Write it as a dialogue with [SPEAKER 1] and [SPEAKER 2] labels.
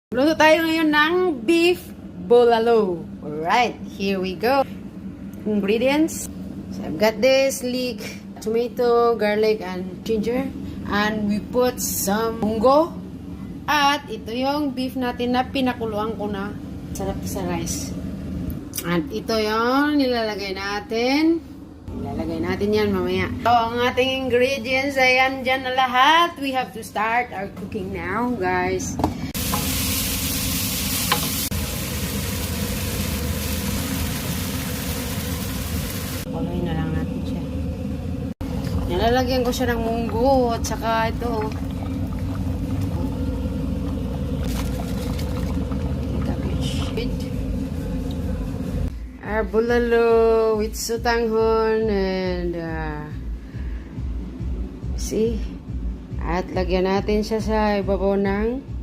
[SPEAKER 1] Luto tayo ngayon ng beef bulalo. Alright, here we go. Ingredients. So I've got this leek, tomato, garlic, and ginger. And we put some munggo. At ito yung beef natin na pinakuluan ko na. Sarap sa rice. At ito yung nilalagay natin. Nilalagay natin yan mamaya. So, ang ating ingredients ay andyan na lahat. We have to start our cooking now, guys. Paloy na lang natin siya. Nilalagyan ko siya ng munggo at saka ito. Our bulalo with sutanghon and see? At lagyan natin siya sa ibabaw ng